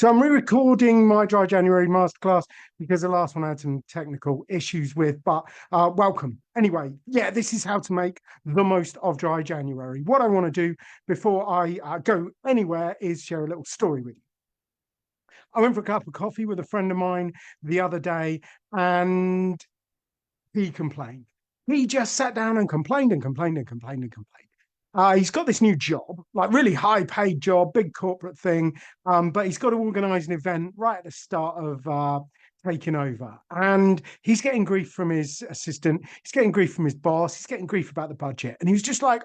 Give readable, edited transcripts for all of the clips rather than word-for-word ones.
So I'm re-recording my Dry January masterclass because the last one I had some technical issues with, but welcome. Anyway, yeah, this is how to make the most of Dry January. What I want to do before I go anywhere is share a little story with you. I went for a cup of coffee with a friend of mine the other day, and he complained. He just sat down and complained and complained and complained and complained. He's got this new job, like really high paid job, big corporate thing. But he's got to organize an event right at the start of taking over. And he's getting grief from his assistant. He's getting grief from his boss. He's getting grief about the budget. And he was just like,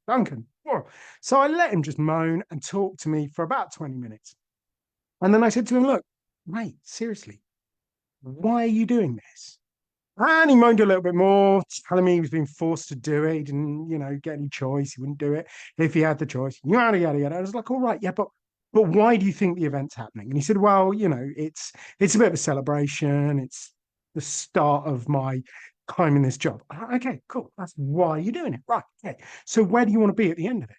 Duncan. Whoa. So I let him just moan and talk to me for about 20 minutes. And then I said to him, look, mate, seriously, why are you doing this? And he moaned a little bit more, telling me he was being forced to do it. He didn't, get any choice. He wouldn't do it if he had the choice. Yada yada yada. I was like, all right, yeah, but why do you think the event's happening? And he said, well, it's a bit of a celebration. It's the start of my time in this job. Okay, cool. That's why you're doing it, right? Okay. So where do you want to be at the end of it?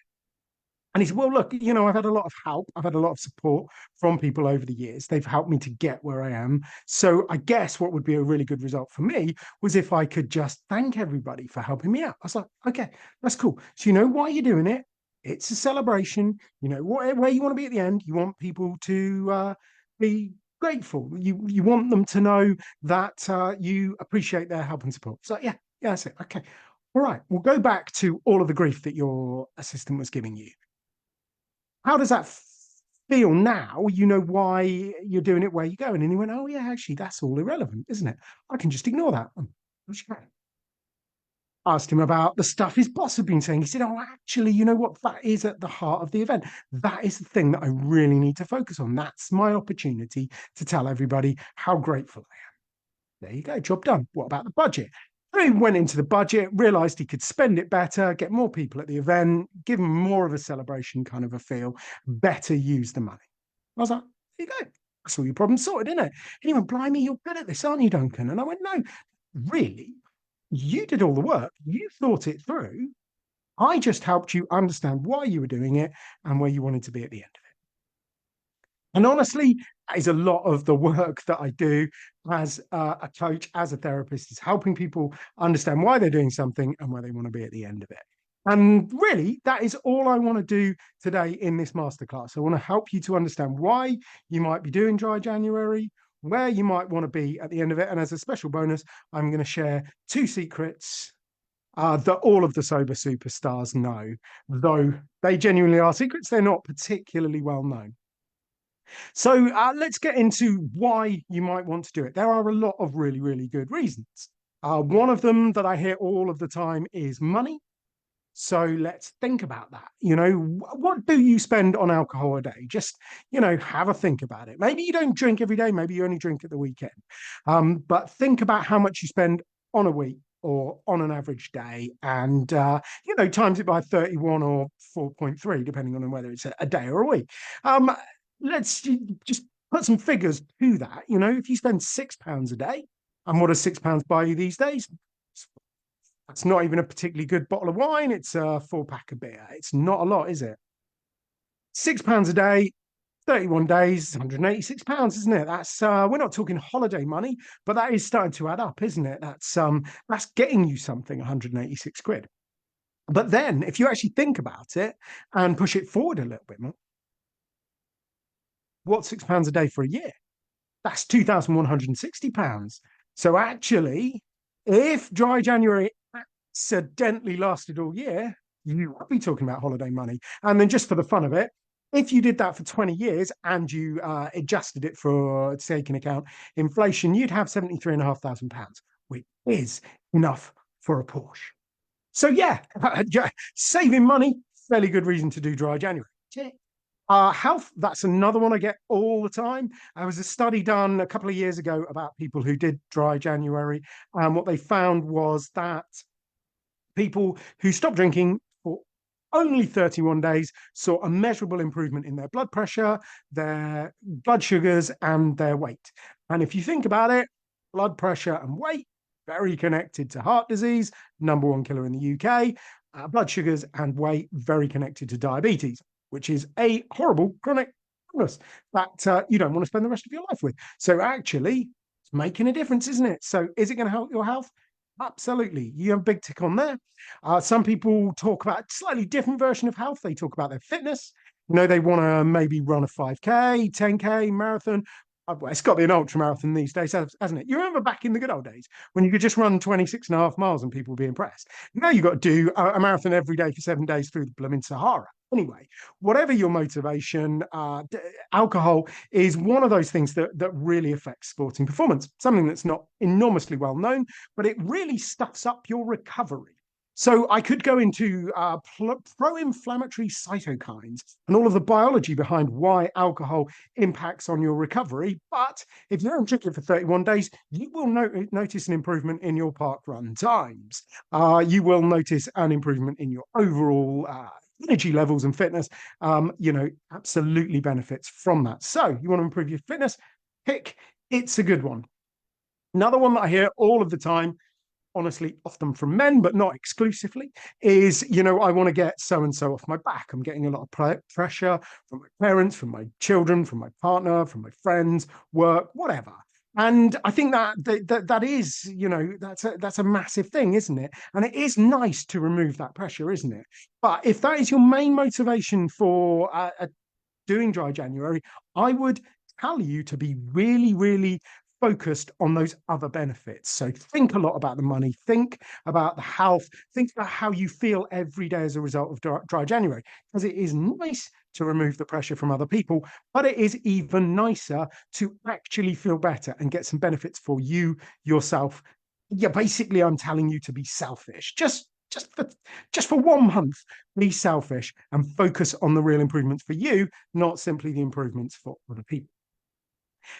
And he said, well, look, I've had a lot of help. I've had a lot of support from people over the years. They've helped me to get where I am. So I guess what would be a really good result for me was if I could just thank everybody for helping me out. I was like, okay, that's cool. So you know why you're doing it? It's a celebration. You know where you want to be at the end. You want people to be grateful. You want them to know that you appreciate their help and support. So yeah, that's it. Okay. All right. We'll go back to all of the grief that your assistant was giving you. How does that feel now? You know why you're doing it, where you're going. And he went, oh, yeah, actually, that's all irrelevant, isn't it? I can just ignore that. Okay. Asked him about the stuff his boss had been saying. He said, oh, actually, you know what? That is at the heart of the event. That is the thing that I really need to focus on. That's my opportunity to tell everybody how grateful I am. There you go. Job done. What about the budget? He went into the budget, realized he could spend it better, get more people at the event, give them more of a celebration kind of a feel, better use the money. I was like, there you go. That's all your problem sorted, isn't it? And he went, blimey, you're good at this, aren't you, Duncan? And I went, no, really? You did all the work. You thought it through. I just helped you understand why you were doing it and where you wanted to be at the end of it. And honestly, that is a lot of the work that I do as a coach, as a therapist, is helping people understand why they're doing something and where they want to be at the end of it. And really, that is all I want to do today in this masterclass. I want to help you to understand why you might be doing Dry January, where you might want to be at the end of it. And as a special bonus, I'm going to share 2 secrets that all of the sober superstars know, though they genuinely are secrets. They're not particularly well known. So let's get into why you might want to do it. There are a lot of really, really good reasons. One of them that I hear all of the time is money. So let's think about that. What do you spend on alcohol a day? Just, have a think about it. Maybe you don't drink every day. Maybe you only drink at the weekend. But think about how much you spend on a week or on an average day and, times it by 31 or 4.3, depending on whether it's a day or a week. Let's just put some figures to that. If you spend £6 a day, and what does £6 buy you these days? That's not even a particularly good bottle of wine. It's a 4-pack of beer. It's not a lot, is it? £6 a day, 31 days, £186, isn't it? That's we're not talking holiday money, but that is starting to add up, isn't it? That's getting you something, 186 quid. But then if you actually think about it and push it forward a little bit more, what's £6 a day for a year? That's £2,160. So actually, if Dry January accidentally lasted all year, you would be talking about holiday money. And then just for the fun of it, if you did that for 20 years and you adjusted it for taking account inflation, you'd have £73,500, which is enough for a Porsche. So yeah, saving money, fairly good reason to do Dry January. Health, that's another one I get all the time. There was a study done a couple of years ago about people who did Dry January. And what they found was that people who stopped drinking for only 31 days saw a measurable improvement in their blood pressure, their blood sugars, and their weight. And if you think about it, blood pressure and weight, very connected to heart disease, #1 killer in the UK. Blood sugars and weight, very connected to diabetes, which is a horrible chronic illness that you don't want to spend the rest of your life with. So actually, it's making a difference, isn't it? So is it going to help your health? Absolutely. You have a big tick on there. Some people talk about a slightly different version of health. They talk about their fitness. They want to maybe run a 5K, 10K, marathon. Well, it's got to be an ultra marathon these days, hasn't it? You remember back in the good old days when you could just run 26.5 miles and people would be impressed. Now you've got to do a marathon every day for 7 days through the blooming Sahara. Anyway, whatever your motivation, alcohol is one of those things that really affects sporting performance, something that's not enormously well known, but it really stuffs up your recovery. So I could go into pro-inflammatory cytokines and all of the biology behind why alcohol impacts on your recovery. But if you don't drink it for 31 days, you will notice an improvement in your park run times. You will notice an improvement in your overall energy levels and fitness. Absolutely benefits from that. So you want to improve your fitness? Pick It's a Good One. Another one that I hear all of the time, honestly, often from men, but not exclusively, is, I want to get so and so off my back. I'm getting a lot of pressure from my parents, from my children, from my partner, from my friends, work, whatever. And I think that is, that's a massive thing, isn't it? And it is nice to remove that pressure, isn't it? But if that is your main motivation for doing Dry January, I would tell you to be really, really focused on those other benefits. So think a lot about the money, think about the health, think about how you feel every day as a result of Dry January, because it is nice to remove the pressure from other people, but it is even nicer to actually feel better and get some benefits for you yourself. Yeah, basically, I'm telling you to be selfish. Just for 1 month, be selfish and focus on the real improvements for you, not simply the improvements for other people.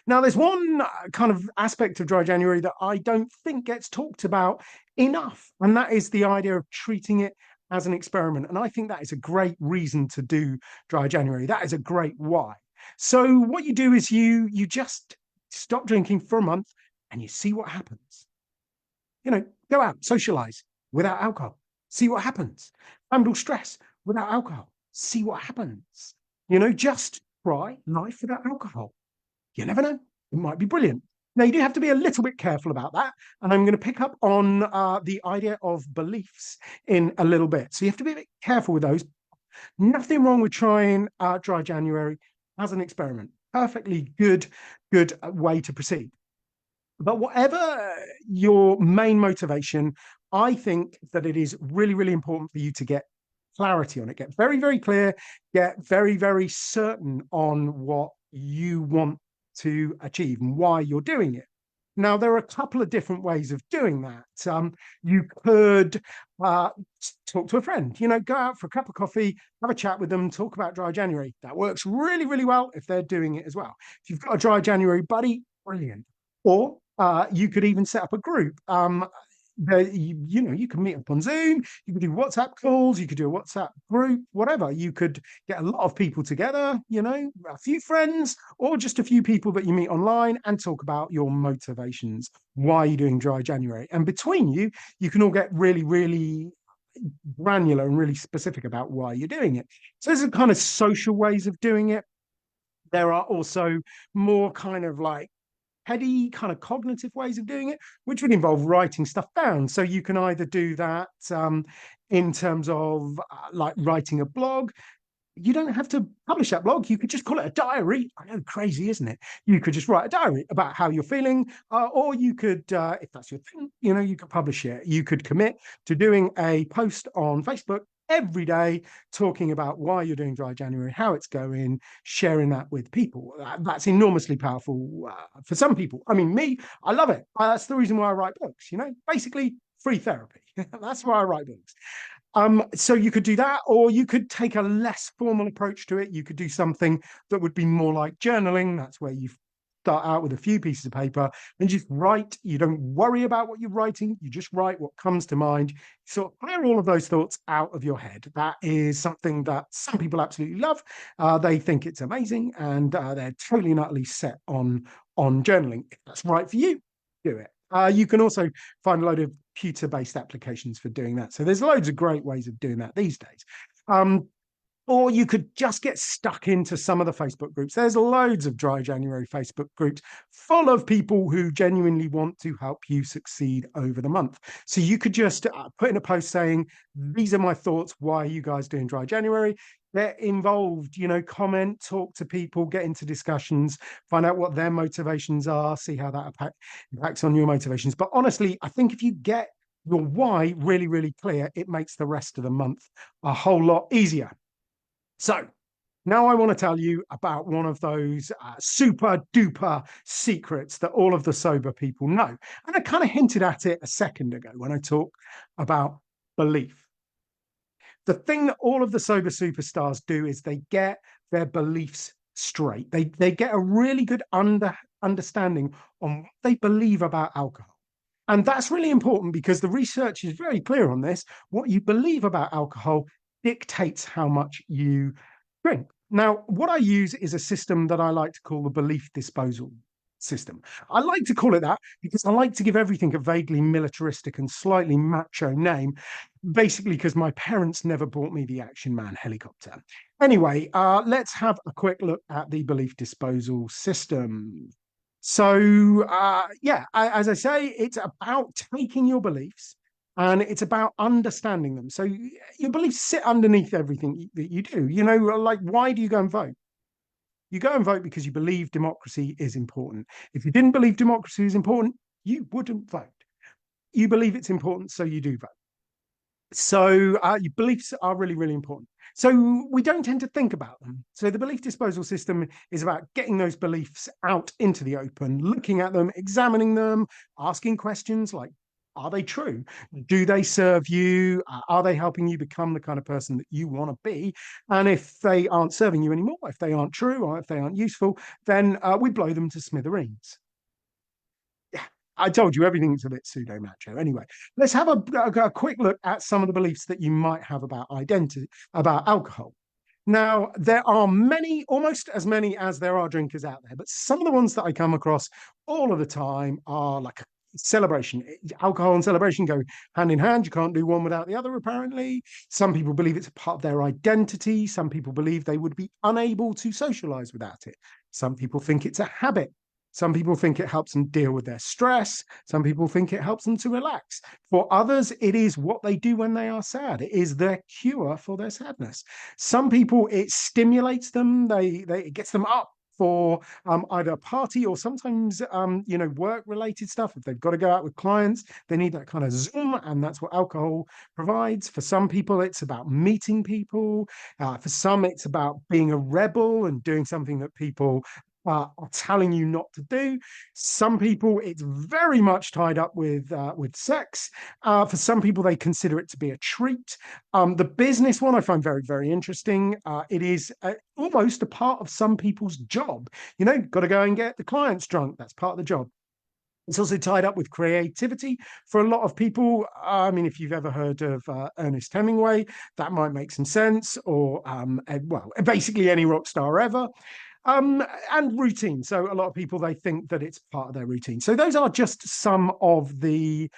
Now, there's one kind of aspect of Dry January that I don't think gets talked about enough, and that is the idea of treating it as an experiment. And I think that is a great reason to do Dry January. That is a great why. So what you do is you just stop drinking for a month and you see what happens. Go out, socialize without alcohol, see what happens. Handle stress without alcohol, see what happens. Just try life without alcohol. You never know. It might be brilliant. Now, you do have to be a little bit careful about that. And I'm going to pick up on the idea of beliefs in a little bit. So you have to be a bit careful with those. Nothing wrong with trying Dry January as an experiment. Perfectly good way to proceed. But whatever your main motivation, I think that it is really, really important for you to get clarity on it. Get very, very clear. Get very, very certain on what you want to achieve and why you're doing it. Now, there are a couple of different ways of doing that. You could talk to a friend, go out for a cup of coffee, have a chat with them, talk about Dry January. That works really, really well if they're doing it as well. If you've got a Dry January buddy, brilliant. Or you could even set up a group. You can meet up on Zoom, you could do WhatsApp calls, you could do a WhatsApp group, whatever. You could get a lot of people together, a few friends, or just a few people that you meet online and talk about your motivations. Why are you doing Dry January? And between you, you can all get really, really granular and really specific about why you're doing it. So there's a kind of social ways of doing it. There are also more kind of like heady kind of cognitive ways of doing it, which would involve writing stuff down. So you can either do that in terms of like writing a blog. You don't have to publish that blog. You could just call it a diary. I know, crazy, isn't it? You could just write a diary about how you're feeling, or you could, if that's your thing, you could publish it. You could commit to doing a post on Facebook every day, talking about why you're doing Dry January, how it's going, sharing that with people. That's enormously powerful for some people. I mean, me, I love it. That's the reason why I write books, basically free therapy. That's why I write books. So you could do that, or you could take a less formal approach to it. You could do something that would be more like journaling. That's where you start out with a few pieces of paper and just write. You don't worry about what you're writing. You just write what comes to mind. So clear all of those thoughts out of your head. That is something that some people absolutely love. They think it's amazing, and they're totally and utterly set on journaling. If that's right for you, do it. You can also find a load of computer-based applications for doing that. So there's loads of great ways of doing that these days. Or you could just get stuck into some of the Facebook groups. There's loads of Dry January Facebook groups full of people who genuinely want to help you succeed over the month. So you could just put in a post saying, these are my thoughts. Why are you guys doing Dry January? Get involved, comment, talk to people, get into discussions, find out what their motivations are, see how that impacts on your motivations. But honestly, I think if you get your why really, really clear, it makes the rest of the month a whole lot easier. So now I want to tell you about one of those super duper secrets that all of the sober people know. And I kind of hinted at it a second ago when I talked about belief. The thing that all of the sober superstars do is they get their beliefs straight. They get a really good understanding on what they believe about alcohol. And that's really important because the research is very clear on this. What you believe about alcohol dictates how much you drink. Now, what I use is a system that I like to call the belief disposal system. I like to call it that because I like to give everything a vaguely militaristic and slightly macho name, basically because my parents never bought me the Action Man helicopter. Anyway, let's have a quick look at the belief disposal system. So, yeah, as I say, it's about taking your beliefs and it's about understanding them. So your beliefs sit underneath everything that you do. Like, why do you go and vote? You go and vote because you believe democracy is important. If you didn't believe democracy is important, you wouldn't vote. You believe it's important, so you do vote. So your beliefs are really, really important. So we don't tend to think about them. So the belief disposal system is about getting those beliefs out into the open, looking at them, examining them, asking questions like, are they true? Do they serve you? Are they helping you become the kind of person that you want to be? And if they aren't serving you anymore, if they aren't true, or if they aren't useful, then we blow them to smithereens. I told you everything's a bit pseudo macho. Anyway, let's have a quick look at some of the beliefs that you might have about identity, about alcohol. Now, there are many, almost as many as there are drinkers out there, but some of the ones that I come across all of the time are like celebration. Alcohol and celebration go hand in hand. You can't do one without the other, apparently. Some people believe it's a part of their identity. Some people believe they would be unable to socialize without it. Some people think it's a habit. Some people think it helps them deal with their stress. Some people think it helps them to relax. For others, it is what they do when they are sad. It is their cure for their sadness. Some people, it stimulates them. It gets them up for either a party or sometimes, work-related stuff. If they've got to go out with clients, they need that kind of zoom, and that's what alcohol provides. For some people, it's about meeting people. For some, it's about being a rebel and doing something that people are telling you not to do. Some people, it's very much tied up with sex. For some people, they consider it to be a treat. The business one I find very, very interesting. It is almost a part of some people's job. Got to go and get the clients drunk. That's part of the job. It's also tied up with creativity for a lot of people. I mean, if you've ever heard of Ernest Hemingway, that might make some sense. Or, basically any rock star ever. And routine. So a lot of people, they think that it's part of their routine. So those are just some of the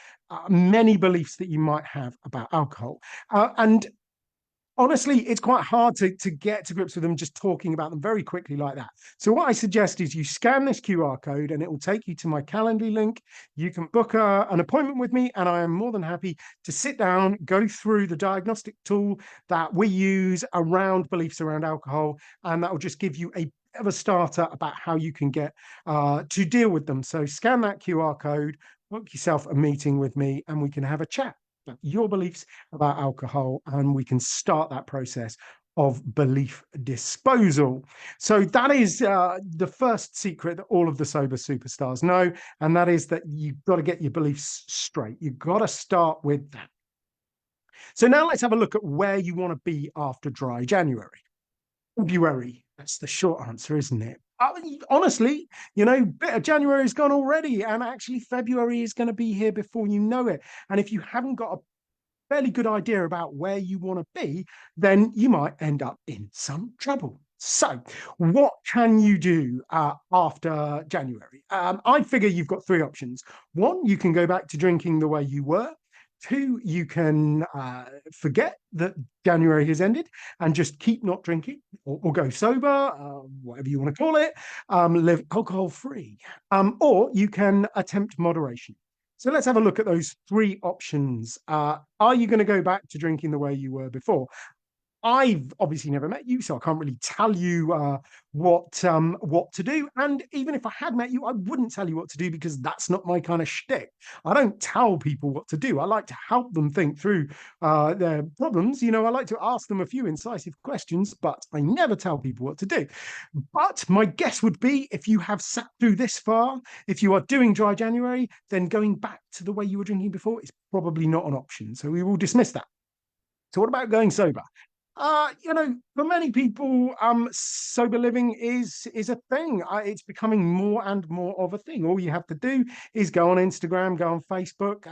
many beliefs that you might have about alcohol. And honestly, it's quite hard to get to grips with them just talking about them very quickly like that. So what I suggest is you scan this QR code and it will take you to my Calendly link. You can book an appointment with me and I am more than happy to sit down, go through the diagnostic tool that we use around beliefs around alcohol, and that will just give you a of a starter about how you can get to deal with them. So scan that QR code, book yourself a meeting with me, and we can have a chat about your beliefs about alcohol, and we can start that process of belief disposal. So that is the first secret that all of the sober superstars know, and that is that you've got to get your beliefs straight. You've got to start with that. So now let's have a look at where you want to be after dry January. February. That's the short answer, isn't it? Honestly, bit of January is gone already, and actually February is going to be here before you know it. And if you haven't got a fairly good idea about where you want to be, then you might end up in some trouble. So what can you do after January? I figure you've got three options. One, you can go back to drinking the way you were. Two, you can forget that January has ended and just keep not drinking or go sober, whatever you want to call it, live alcohol free. Or you can attempt moderation. So let's have a look at those three options. Are you going to go back to drinking the way you were before? I've obviously never met you, so I can't really tell you what to do. And even if I had met you, I wouldn't tell you what to do because that's not my kind of shtick. I don't tell people what to do. I like to help them think through their problems. You know, I like to ask them a few incisive questions, but I never tell people what to do. But my guess would be if you have sat through this far, if you are doing dry January, then going back to the way you were drinking before is probably not an option. So we will dismiss that. So what about going sober? For many people, sober living is a thing. It's becoming more and more of a thing. All you have to do is go on Instagram, go on Facebook.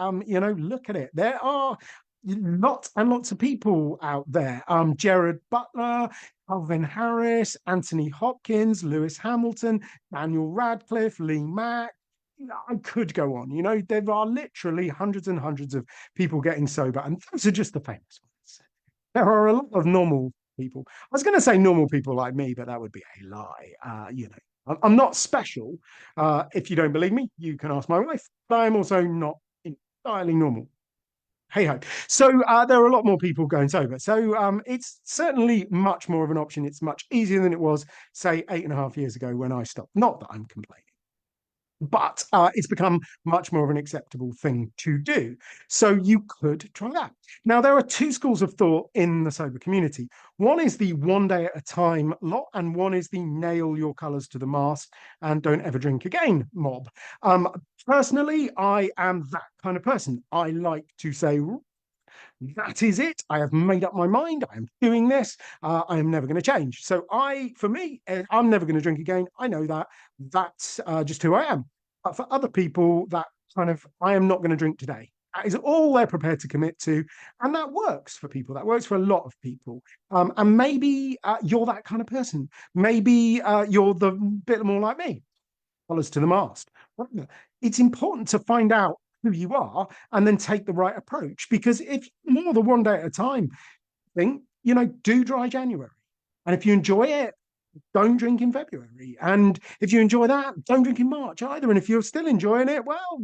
Look at it. There are lots and lots of people out there. Jared Butler, Calvin Harris, Anthony Hopkins, Lewis Hamilton, Daniel Radcliffe, Lee Mack. I could go on. There are literally hundreds and hundreds of people getting sober, and those are just the famous ones. There are a lot of normal people. I was going to say normal people like me, but that would be a lie. I'm not special. If you don't believe me, you can ask my wife. But I'm also not entirely normal. Hey ho. So there are a lot more people going sober. So it's certainly much more of an option. It's much easier than it was, say, 8.5 years ago when I stopped. Not that I'm complaining, but it's become much more of an acceptable thing to do. So you could try that. Now, there are two schools of thought in the sober community. One is the one day at a time lot, and one is the nail your colours to the mast and don't ever drink again mob. Personally, I am that kind of person. I like to say, that is it. I have made up my mind. I am doing this. I am never going to change. So for me, I'm never going to drink again. I know that. That's just who I am. But for other people, that kind of, I am not going to drink today. That is all they're prepared to commit to. And that works for people. That works for a lot of people. And maybe you're that kind of person. Maybe you're the bit more like me. Follows to the mast. It's important to find out who you are and then take the right approach. Because if more than one day at a time thing, do dry January. And if you enjoy it, don't drink in February. And if you enjoy that, don't drink in March either. And if you're still enjoying it, well,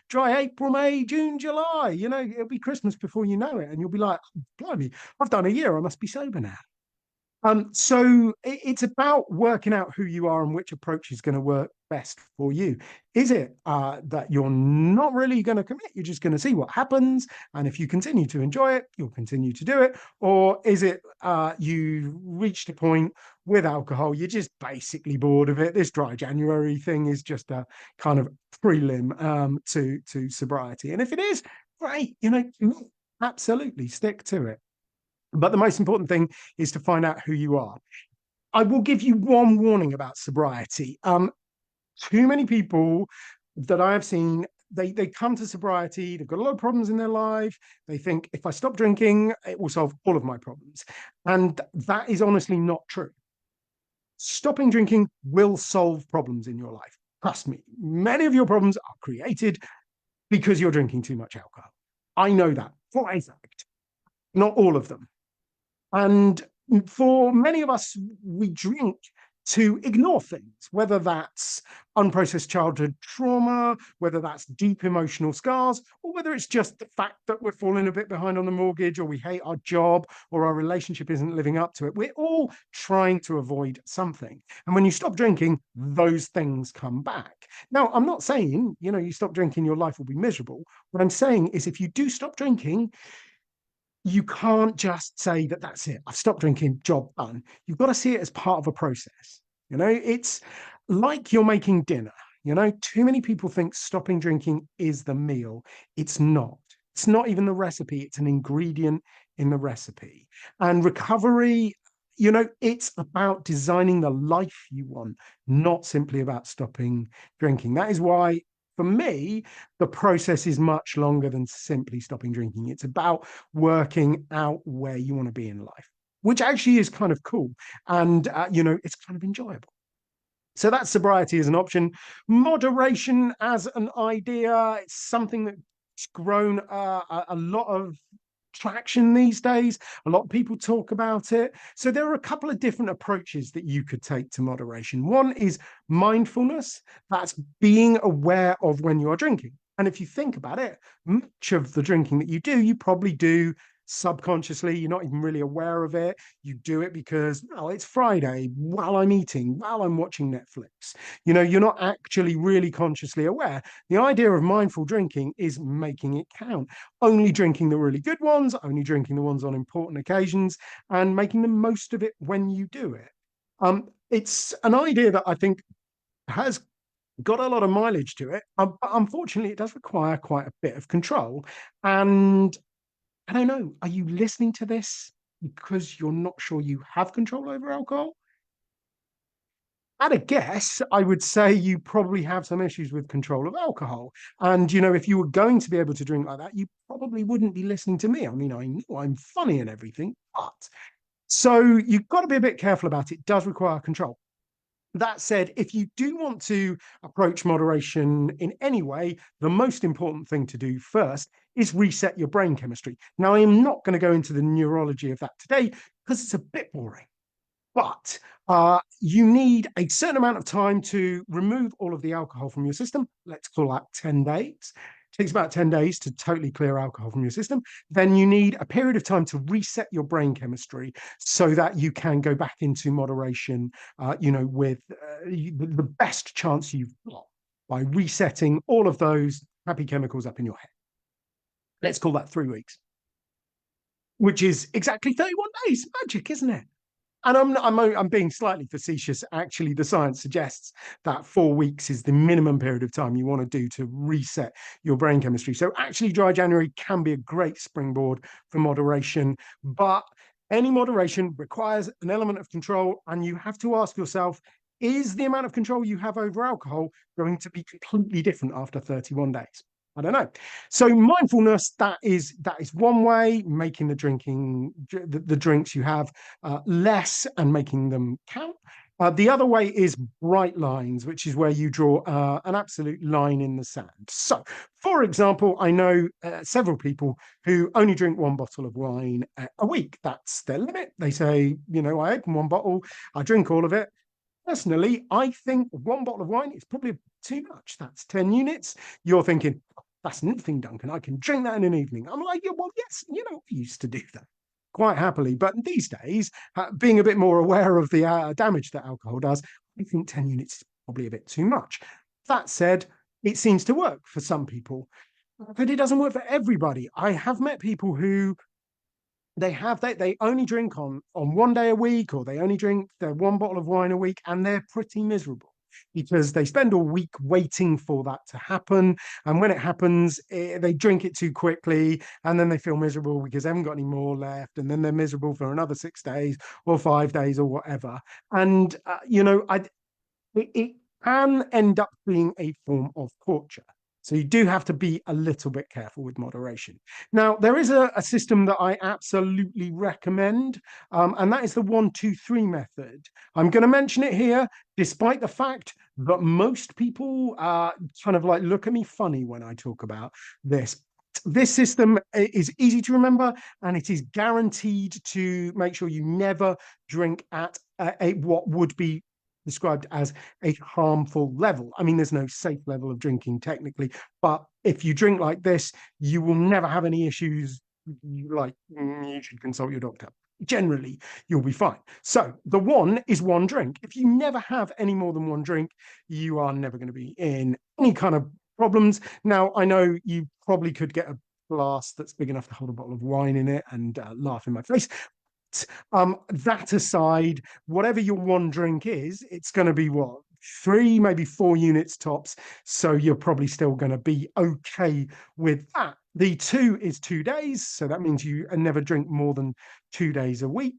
dry April, May, June, July. It'll be Christmas before you know it. And you'll be like, blimey, I've done a year. I must be sober now. So it's about working out who you are and which approach is going to work best for you. Is it that you're not really going to commit? You're just going to see what happens. And if you continue to enjoy it, you'll continue to do it. Or is it you reached a point with alcohol, you're just basically bored of it? This dry January thing is just a kind of prelim to sobriety. And if it is, great, absolutely stick to it. But the most important thing is to find out who you are. I will give you one warning about sobriety. Too many people that I have seen, they come to sobriety, they've got a lot of problems in their life. They think if I stop drinking, it will solve all of my problems. And that is honestly not true. Stopping drinking will solve problems in your life. Trust me, many of your problems are created because you're drinking too much alcohol. I know that for a fact. Not all of them. And for many of us, we drink to ignore things, whether that's unprocessed childhood trauma, whether that's deep emotional scars, or whether it's just the fact that we're falling a bit behind on the mortgage, or we hate our job, or our relationship isn't living up to it. We're all trying to avoid something. And when you stop drinking, those things come back. Now, I'm not saying, you stop drinking, your life will be miserable. What I'm saying is if you do stop drinking, you can't just say that that's it. I've stopped drinking, job done. You've got to see it as part of a process. It's like you're making dinner. Too many people think stopping drinking is the meal. It's not. It's not even the recipe. It's an ingredient in the recipe. And recovery, it's about designing the life you want, not simply about stopping drinking. That is why for me, the process is much longer than simply stopping drinking. It's about working out where you want to be in life, which actually is kind of cool. And, it's kind of enjoyable. So that's sobriety as an option. Moderation as an idea, it's something that It's grown a lot of traction these days. A lot of people talk about it. So there are a couple of different approaches that you could take to moderation. One is mindfulness. That's being aware of when you are drinking. And if you think about it, much of the drinking that you do, you probably do subconsciously. You're not even really aware of it. You do it because, well, it's Friday while I'm eating, while I'm watching Netflix. You're not actually really consciously aware. The idea of mindful drinking is making it count, only drinking the really good ones, only drinking the ones on important occasions, and making the most of it when you do it. It's an idea that I think has got a lot of mileage to it, but unfortunately, it does require quite a bit of control. And I don't know, are you listening to this because you're not sure you have control over alcohol? At a guess, I would say you probably have some issues with control of alcohol. And, if you were going to be able to drink like that, you probably wouldn't be listening to me. I mean, I know I'm funny and everything, but so you've got to be a bit careful about it. It does require control. That said, if you do want to approach moderation in any way, the most important thing to do first is reset your brain chemistry. Now, I am not going to go into the neurology of that today because it's a bit boring. But you need a certain amount of time to remove all of the alcohol from your system. Let's call that 10 days. It takes about 10 days to totally clear alcohol from your system. Then you need a period of time to reset your brain chemistry so that you can go back into moderation, with the best chance you've got by resetting all of those happy chemicals up in your head. Let's call that 3 weeks, which is exactly 31 days. Magic, isn't it? And I'm being slightly facetious. Actually, the science suggests that 4 weeks is the minimum period of time you want to do to reset your brain chemistry. So actually, dry January can be a great springboard for moderation, but any moderation requires an element of control, and you have to ask yourself, is the amount of control you have over alcohol going to be completely different after 31 days? I don't know. So mindfulness, that is one way, making the drinks you have less and making them count. The other way is bright lines, which is where you draw an absolute line in the sand. So, for example, I know several people who only drink one bottle of wine a week. That's their limit. They say, I open one bottle, I drink all of it. Personally, I think one bottle of wine is probably too much. That's 10 units. You're thinking, that's nothing, Duncan. I can drink that in an evening. I'm like, yeah, well, yes, I used to do that quite happily. But these days, being a bit more aware of the damage that alcohol does, I think 10 units is probably a bit too much. That said, it seems to work for some people, but it doesn't work for everybody. I have met people who they only drink on one day a week, or they only drink their one bottle of wine a week, and they're pretty miserable because they spend a week waiting for that to happen. And when it happens, they drink it too quickly, and then they feel miserable because they haven't got any more left. And then they're miserable for another 6 days or 5 days or whatever. And, it can end up being a form of torture. So you do have to be a little bit careful with moderation. Now, there is a system that I absolutely recommend, and that is the 1-2-3 method. I'm going to mention it here, despite the fact that most people kind of like look at me funny when I talk about this. This system is easy to remember, and it is guaranteed to make sure you never drink at what would be described as a harmful level. I mean, there's no safe level of drinking technically, but if you drink like this, you will never have any issues. Like, you should consult your doctor. Generally, you'll be fine. So the one is one drink. If you never have any more than one drink, you are never going to be in any kind of problems. Now, I know you probably could get a glass that's big enough to hold a bottle of wine in it and laugh in my face. That aside, whatever your one drink is, it's going to be what, 3, maybe 4 units tops. So you're probably still going to be okay with that. The 2 is 2 days. So that means you never drink more than 2 days a week.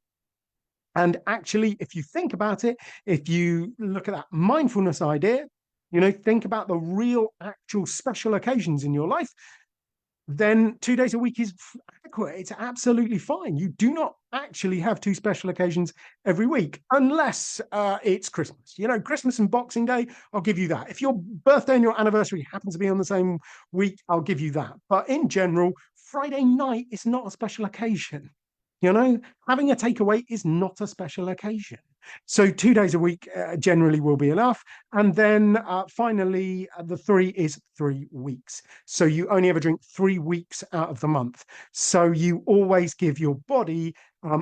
And actually, if you think about it, if you look at that mindfulness idea, think about the real, actual special occasions in your life. then 2 days a week is adequate. It's absolutely fine. You do not actually have two special occasions every week, unless it's Christmas. You know, Christmas and Boxing Day, I'll give you that. If your birthday and your anniversary happen to be on the same week, I'll give you that. But in general, Friday night is not a special occasion. You know, having a takeaway is not a special occasion. So 2 days a week generally will be enough. And then finally, the three is 3 weeks. So you only ever drink 3 weeks out of the month. So you always give your body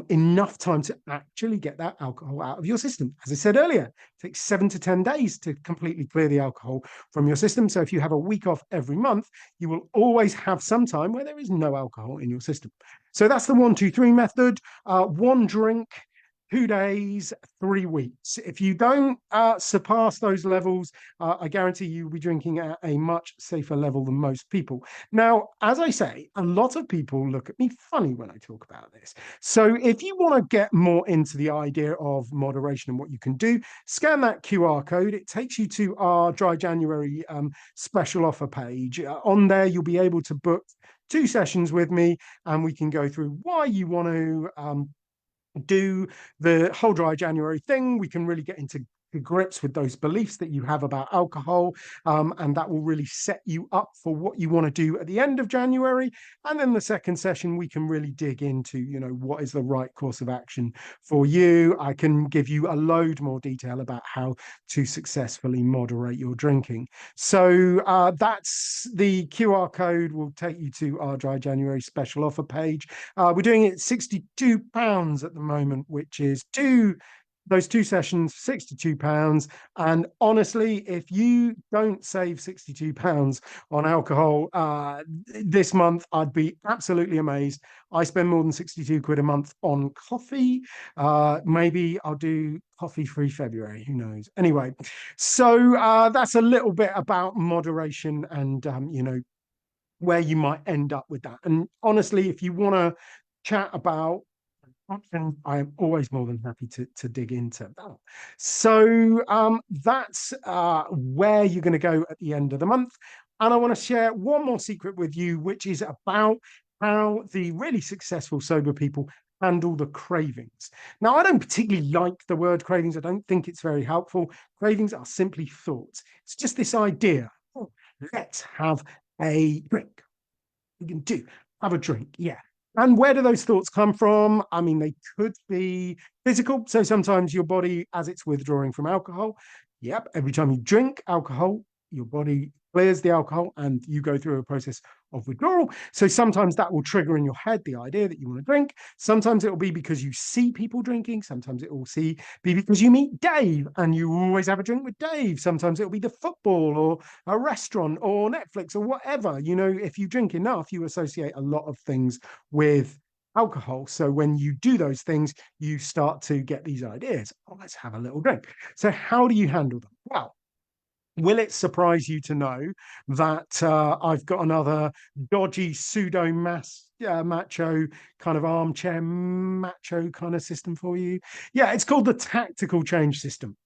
enough time to actually get that alcohol out of your system. As I said earlier, it takes 7 to 10 days to completely clear the alcohol from your system. So if you have a week off every month, you will always have some time where there is no alcohol in your system. So that's the 1, 2, 3 method. One drink, 2 days, 3 weeks. If you don't surpass those levels, I guarantee you'll be drinking at a much safer level than most people. Now, as I say, a lot of people look at me funny when I talk about this. So if you want to get more into the idea of moderation and what you can do, scan that QR code. It takes you to our Dry January special offer page. On there, you'll be able to book 2 sessions with me, and we can go through why you want to do the whole Dry January thing. We can really get into grips with those beliefs that you have about alcohol, and that will really set you up for what you want to do at the end of January. And then the second session, we can really dig into, you know, what is the right course of action for you. I can give you a load more detail about how to successfully moderate your drinking. So that's the QR code will take you to our Dry January special offer page. We're doing it £62 at the moment, which is those 2 sessions, £62. And honestly, if you don't save £62 on alcohol this month, I'd be absolutely amazed. I spend more than 62 quid a month on coffee. Maybe I'll do coffee free February, who knows? Anyway, so that's a little bit about moderation and, you know, where you might end up with that. And honestly, if you want to chat about option, I am always more than happy to dig into that. So that's where you're going to go at the end of the month. And I want to share one more secret with you, which is about how the really successful sober people handle the cravings. Now, I don't particularly like the word cravings. I don't think it's very helpful. Cravings are simply thoughts. It's just this idea, oh, let's have a drink. You can do, have a drink, yeah. And where do those thoughts come from? I mean, they could be physical. So sometimes your body, as it's withdrawing from alcohol, yep, every time you drink alcohol, your body clears the alcohol and you go through a process of withdrawal. So sometimes that will trigger in your head the idea that you want to drink. Sometimes it will be because you see people drinking. Sometimes it will be because you meet Dave and you always have a drink with Dave. Sometimes it will be the football or a restaurant or Netflix or whatever. You know, if you drink enough, you associate a lot of things with alcohol. So when you do those things, you start to get these ideas. Oh, let's have a little drink. So how do you handle them? Well, will it surprise you to know that I've got another dodgy pseudo macho kind of armchair macho kind of system for you? Yeah, it's called the tactical change system.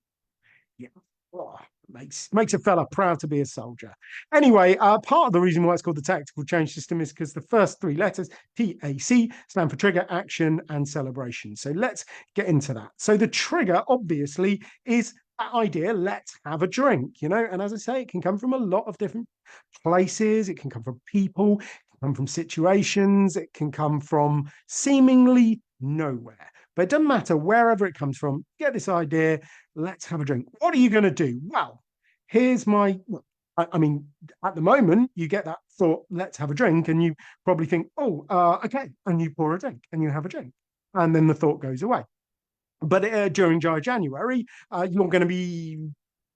Yeah. Oh, makes a fella proud to be a soldier. Anyway, part of the reason why it's called the tactical change system is because the first 3 letters, TAC, stand for trigger, action, and celebration. So let's get into that. So the trigger, obviously, is that idea, let's have a drink, you know, and as I say, it can come from a lot of different places. It can come from people, it can come from situations, it can come from seemingly nowhere. But it doesn't matter wherever it comes from, get this idea, let's have a drink. What are you going to do? Well, here's my, I mean, at the moment, you get that thought, let's have a drink, and you probably think, oh, okay. And you pour a drink and you have a drink. And then the thought goes away. But during Dry January, you're going to be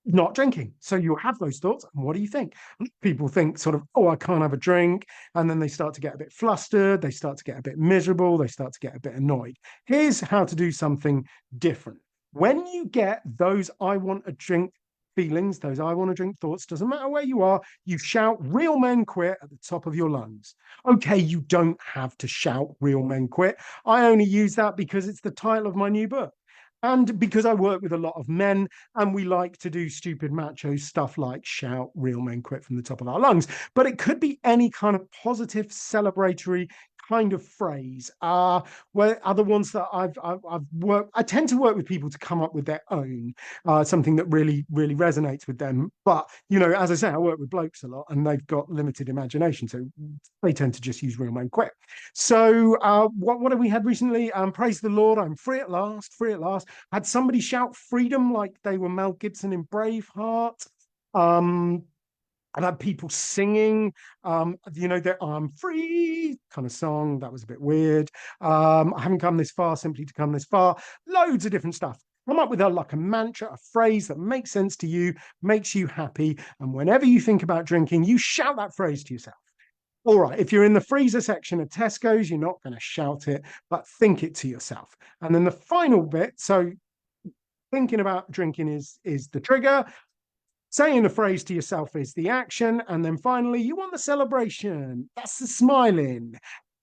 not drinking. So you'll have those thoughts. And what do you think? People think sort of, oh, I can't have a drink. And then they start to get a bit flustered. They start to get a bit miserable. They start to get a bit annoyed. Here's how to do something different. When you get those I want a drink feelings, those I want to drink thoughts, doesn't matter where you are, you shout real men quit at the top of your lungs. Okay, you don't have to shout real men quit. I only use that because it's the title of my new book. And because I work with a lot of men and we like to do stupid macho stuff like shout real men quit from the top of our lungs, but it could be any kind of positive celebratory kind of phrase. Where other ones that I've worked, I tend to work with people to come up with their own, something that really resonates with them. But as I say, I work with blokes a lot and they've got limited imagination, so they tend to just use real men quit. So what have we had recently? Praise the Lord, I'm free at last, free at last. Had somebody shout freedom like they were Mel Gibson in Braveheart. Um, I've had people singing, that I'm free kind of song. That was a bit weird. I haven't come this far simply to come this far. Loads of different stuff. Come up with a mantra, a phrase that makes sense to you, makes you happy. And whenever you think about drinking, you shout that phrase to yourself. All right, if you're in the freezer section of Tesco's, you're not going to shout it, but think it to yourself. And then the final bit, so thinking about drinking is the trigger. Saying the phrase to yourself is the action. And then finally, you want the celebration. That's the smiling.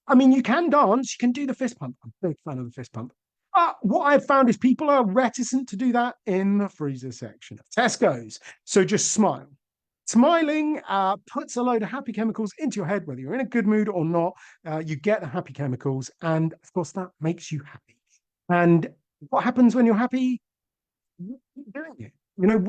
I mean, you can dance, you can do the fist pump. I'm a big fan of the fist pump. But what I've found is people are reticent to do that in the freezer section of Tesco's. So just smile. Smiling puts a load of happy chemicals into your head, whether you're in a good mood or not. You get the happy chemicals. And of course, that makes you happy. And what happens when you're happy? You keep doing it.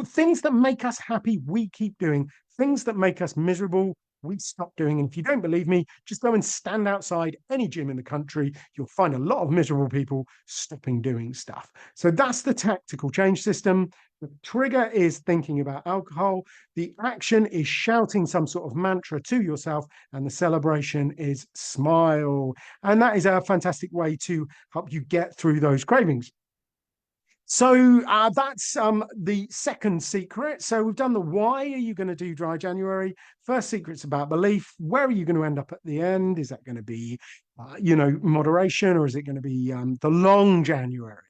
Things that make us happy, we keep doing. Things that make us miserable, we stop doing. And if you don't believe me, just go and stand outside any gym in the country. You'll find a lot of miserable people stopping doing stuff. So that's the tactical change system. The trigger is thinking about alcohol. The action is shouting some sort of mantra to yourself. And the celebration is smile. And that is a fantastic way to help you get through those cravings. So that's the second secret. So we've done the why are you going to do dry January? First secret's about belief. Where are you going to end up at the end? Is that going to be, moderation, or is it going to be the long January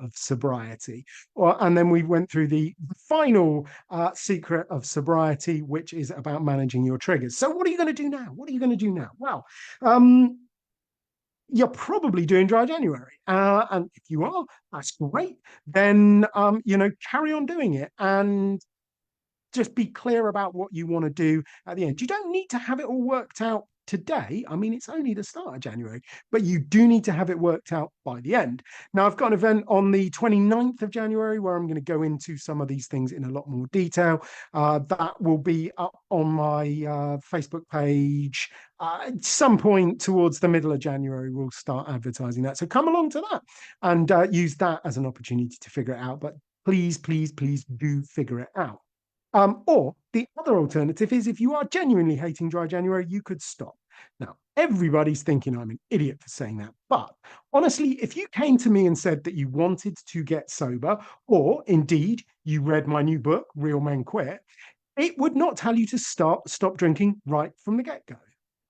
of sobriety? And then we went through the final secret of sobriety, which is about managing your triggers. So what are you going to do now? What are you going to do now? Well, you're probably doing dry January. And if you are, that's great. Then, carry on doing it and just be clear about what you want to do at the end. You don't need to have it all worked out today. I mean, it's only the start of January, but you do need to have it worked out by the end. Now, I've got an event on the 29th of January where I'm going to go into some of these things in a lot more detail. That will be up on my Facebook page. At some point towards the middle of January, we'll start advertising that. So come along to that and use that as an opportunity to figure it out. But please, please, please do figure it out. Or the other alternative is if you are genuinely hating dry January, you could stop. Now, everybody's thinking I'm an idiot for saying that. But honestly, if you came to me and said that you wanted to get sober, or indeed you read my new book, Real Men Quit, it would not tell you to stop drinking right from the get-go.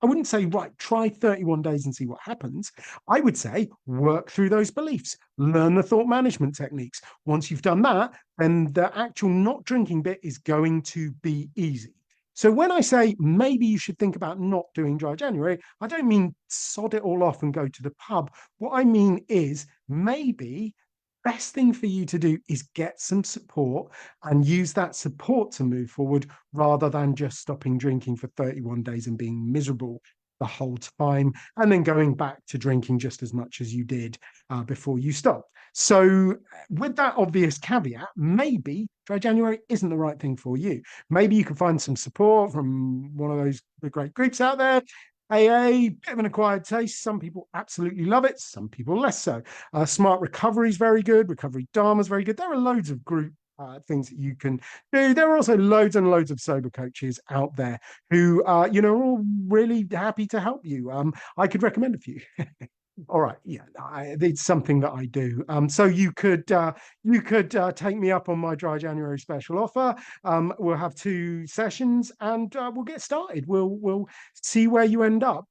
I wouldn't say, right, try 31 days and see what happens. I would say, work through those beliefs, learn the thought management techniques. Once you've done that, then the actual not drinking bit is going to be easy. So when I say maybe you should think about not doing dry January, I don't mean sod it all off and go to the pub. What I mean is maybe best thing for you to do is get some support and use that support to move forward rather than just stopping drinking for 31 days and being miserable the whole time and then going back to drinking just as much as you did before you stopped. So with that obvious caveat, maybe dry January isn't the right thing for you. Maybe you can find some support from one of those great groups out there. AA, bit of an acquired taste. Some people absolutely love it, some people less so. Smart Recovery is very good. Recovery Dharma is very good. There are loads of group things that you can do. There are also loads and loads of sober coaches out there who, are all really happy to help you. I could recommend a few. All right, yeah, it's something that I do. So you could take me up on my dry January special offer. We'll have 2 sessions and we'll get started. We'll see where you end up.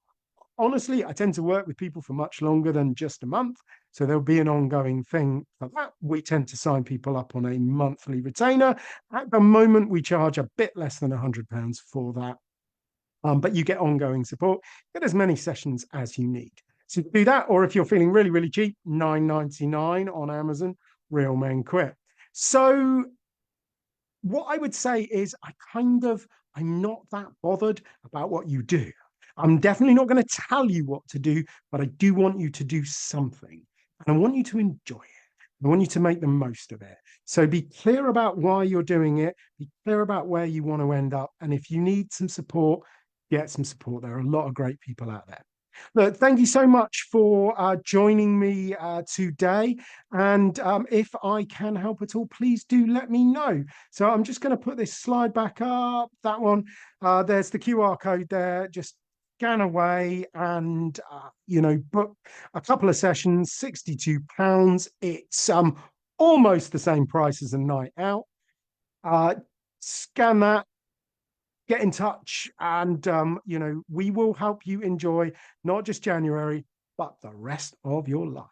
Honestly, I tend to work with people for much longer than just a month. So there'll be an ongoing thing for that. We tend to sign people up on a monthly retainer. At the moment, we charge a bit less than £100 for that. But you get ongoing support, get as many sessions as you need. So do that, or if you're feeling really, really cheap, $9.99 on Amazon, Real Men Quit. So what I would say is I'm not that bothered about what you do. I'm definitely not going to tell you what to do, but I do want you to do something. And I want you to enjoy it. I want you to make the most of it. So be clear about why you're doing it, be clear about where you want to end up. And if you need some support, get some support. There are a lot of great people out there. Look, thank you so much for joining me today. And if I can help at all, please do let me know. So I'm just going to put this slide back up, that one. There's the QR code there. Just scan away and, book a couple of sessions, £62. It's almost the same price as a night out. Scan that, get in touch, and we will help you enjoy not just January, but the rest of your life.